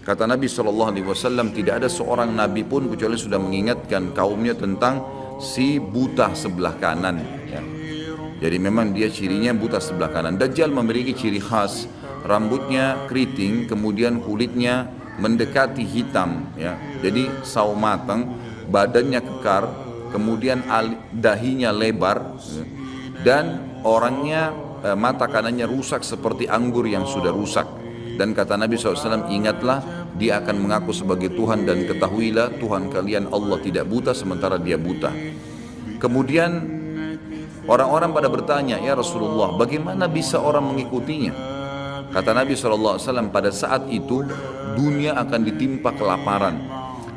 Kata Nabi SAW, tidak ada seorang Nabi pun kecuali sudah mengingatkan kaumnya tentang si buta sebelah kanan. Ya. Jadi memang dia cirinya buta sebelah kanan. Dajjal memiliki ciri khas, rambutnya keriting, kemudian kulitnya mendekati hitam. Ya. Jadi sawo matang, badannya kekar, kemudian dahinya lebar, ya. Dan orangnya mata kanannya rusak seperti anggur yang sudah rusak. Dan kata Nabi SAW, ingatlah dia akan mengaku sebagai Tuhan dan ketahuilah Tuhan kalian Allah tidak buta sementara dia buta. Kemudian orang-orang pada bertanya, ya Rasulullah, bagaimana bisa orang mengikutinya? Kata Nabi SAW, pada saat itu dunia akan ditimpa kelaparan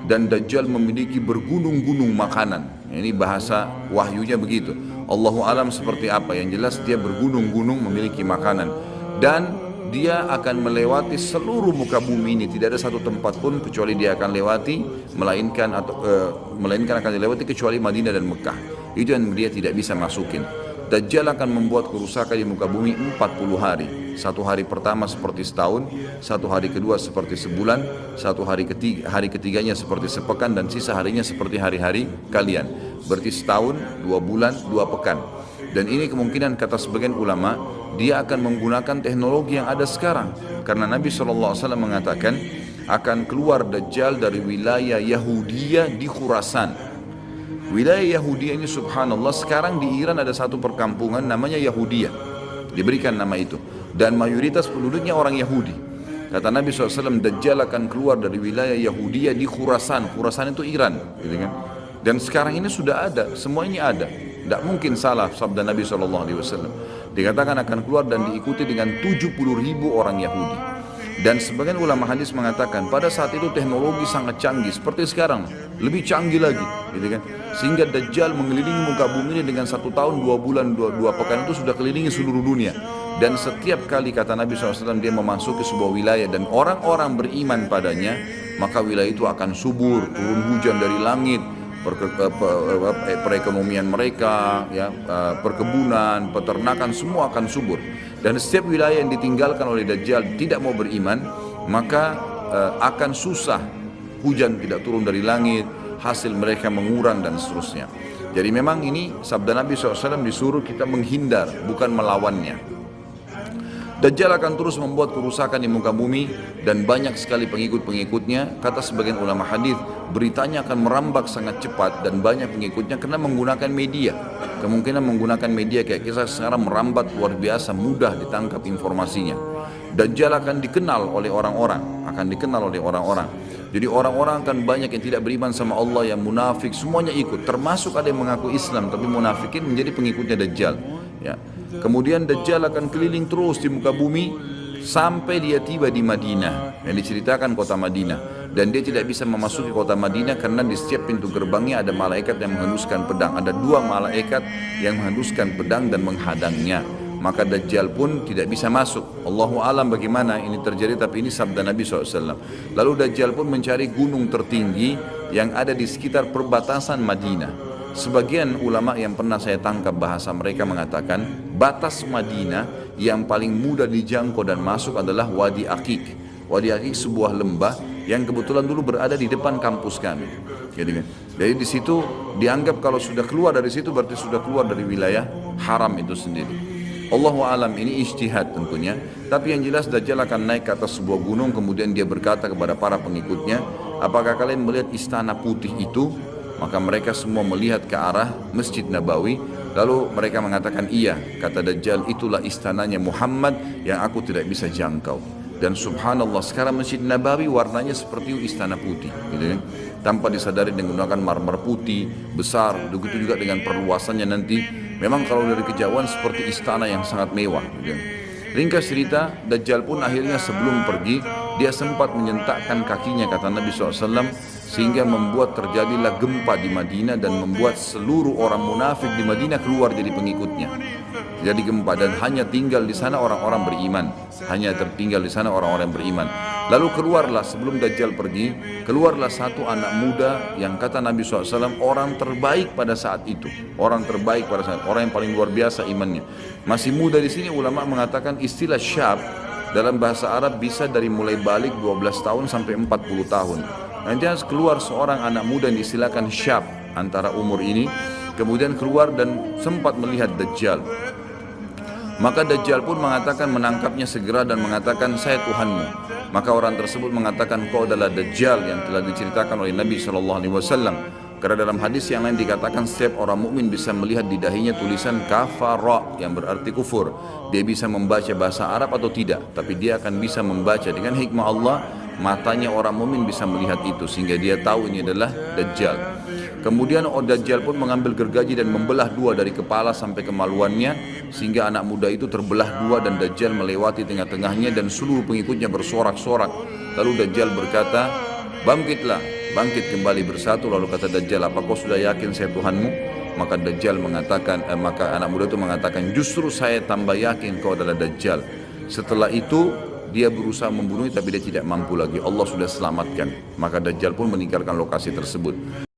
dan Dajjal memiliki bergunung-gunung makanan. Ini bahasa wahyunya begitu. Allahu alam seperti apa, yang jelas dia bergunung-gunung memiliki makanan. Dan dia akan melewati seluruh muka bumi ini, tidak ada satu tempat pun kecuali dia akan lewati, melainkan akan dilewati kecuali Madinah dan Mekah. Itu yang dia tidak bisa masukin. Dajjal akan membuat kerusakan di muka bumi 40 hari. Satu hari pertama seperti setahun, satu hari kedua seperti sebulan, satu hari ketiganya seperti sepekan, dan sisa harinya seperti hari-hari kalian. Berarti setahun, 2 bulan, 2 pekan. Dan ini kemungkinan kata sebagian ulama, dia akan menggunakan teknologi yang ada sekarang. Karena Nabi SAW mengatakan akan keluar Dajjal dari wilayah Yahudiyah di Khurasan. Wilayah Yahudiyah ini subhanallah, sekarang di Iran ada satu perkampungan namanya Yahudiyah. Diberikan nama itu. Dan mayoritas penduduknya orang Yahudi. Kata Nabi SAW, Dajjal akan keluar dari wilayah Yahudiyah di Khurasan. Khurasan itu Iran, gitu kan? Dan sekarang ini sudah ada, semua ini ada. Tidak mungkin salah sabda Nabi SAW. Dikatakan akan keluar dan diikuti dengan 70.000 orang Yahudi. Dan sebagian ulama hadis mengatakan pada saat itu teknologi sangat canggih seperti sekarang, lebih canggih lagi, gitu kan? Sehingga Dajjal mengelilingi muka bumi ini dengan 1 tahun 2 bulan 2 pekan itu sudah kelilingi seluruh dunia. Dan setiap kali kata Nabi SAW dia memasuki sebuah wilayah dan orang-orang beriman padanya, maka wilayah itu akan subur, turun hujan dari langit. Perekonomian mereka, ya, perkebunan, peternakan semua akan subur. Dan setiap wilayah yang ditinggalkan oleh Dajjal tidak mau beriman, maka akan susah, hujan tidak turun dari langit, hasil mereka mengurang dan seterusnya. Jadi memang ini sabda Nabi SAW, disuruh kita menghindar, bukan melawannya. Dajjal akan terus membuat kerusakan di muka bumi dan banyak sekali pengikut-pengikutnya. Kata sebagian ulama hadis, beritanya akan merambak sangat cepat dan banyak pengikutnya karena menggunakan media. Kemungkinan menggunakan media kayak kisah sekarang merambat luar biasa, mudah ditangkap informasinya. Dajjal akan dikenal oleh orang-orang, Jadi orang-orang akan banyak yang tidak beriman sama Allah, yang munafik, semuanya ikut. Termasuk ada yang mengaku Islam tapi munafikin menjadi pengikutnya Dajjal. Ya. Kemudian Dajjal akan keliling terus di muka bumi sampai dia tiba di Madinah, yang diceritakan kota Madinah. Dan dia tidak bisa memasuki kota Madinah karena di setiap pintu gerbangnya ada malaikat yang menghenduskan pedang. Ada 2 malaikat yang menghenduskan pedang dan menghadangnya. Maka Dajjal pun tidak bisa masuk. Allahu alam bagaimana ini terjadi, tapi ini sabda Nabi SAW. Lalu Dajjal pun mencari gunung tertinggi yang ada di sekitar perbatasan Madinah. Sebagian ulama yang pernah saya tangkap bahasa mereka mengatakan batas Madinah yang paling mudah dijangkau dan masuk adalah Wadi Aqiq. Wadi Aqiq sebuah lembah yang kebetulan dulu berada di depan kampus kami. Jadi di situ dianggap kalau sudah keluar dari situ berarti sudah keluar dari wilayah haram itu sendiri. Allahu alam, ini ijtihad tentunya. Tapi yang jelas Dajjal akan naik ke atas sebuah gunung, kemudian dia berkata kepada para pengikutnya, apakah kalian melihat istana putih itu? Maka mereka semua melihat ke arah Masjid Nabawi. Lalu mereka mengatakan iya. Kata Dajjal, itulah istananya Muhammad yang aku tidak bisa jangkau. Dan subhanallah sekarang Masjid Nabawi warnanya seperti istana putih, gitu kan? Tanpa disadari dengan menggunakan marmer putih besar. Begitu juga dengan perluasannya nanti. Memang kalau dari kejauhan seperti istana yang sangat mewah, gitu kan? Ringkas cerita, Dajjal pun akhirnya sebelum pergi dia sempat menyentakkan kakinya, kata Nabi SAW, sehingga membuat terjadilah gempa di Madinah dan membuat seluruh orang munafik di Madinah keluar jadi pengikutnya. Jadi gempa dan hanya tinggal di sana orang-orang beriman. Hanya tertinggal di sana orang-orang beriman. Lalu keluarlah sebelum Dajjal pergi, keluarlah satu anak muda yang kata Nabi SAW orang terbaik pada saat itu. Orang terbaik pada saat, orang yang paling luar biasa imannya. Masih muda di sini ulama mengatakan istilah syab dalam bahasa Arab bisa dari mulai balik 12 tahun sampai 40 tahun. Nanti harus keluar seorang anak muda yang diistilahkan syab antara umur ini, kemudian keluar dan sempat melihat Dajjal. Maka Dajjal pun mengatakan, menangkapnya segera dan mengatakan, saya Tuhanmu. Maka orang tersebut mengatakan, kau adalah Dajjal yang telah diceritakan oleh Nabi SAW. Karena dalam hadis yang lain dikatakan setiap orang mukmin bisa melihat di dahinya tulisan kafara yang berarti kufur. Dia bisa membaca bahasa Arab atau tidak, tapi dia akan bisa membaca dengan hikmah Allah. Matanya orang mukmin bisa melihat itu sehingga dia tahu ini adalah Dajjal. Kemudian Dajjal pun mengambil gergaji dan membelah dua dari kepala sampai kemaluannya, sehingga anak muda itu terbelah dua dan Dajjal melewati tengah-tengahnya dan seluruh pengikutnya bersorak-sorak. Lalu Dajjal berkata, bangkitlah. Bangkit kembali bersatu. Lalu kata Dajjal, apa kau sudah yakin saya Tuhanmu? Maka Dajjal mengatakan, maka anak muda itu mengatakan, justru saya tambah yakin kau adalah Dajjal. Setelah itu dia berusaha membunuhnya tapi dia tidak mampu lagi. Allah sudah selamatkan. Maka Dajjal pun meninggalkan lokasi tersebut.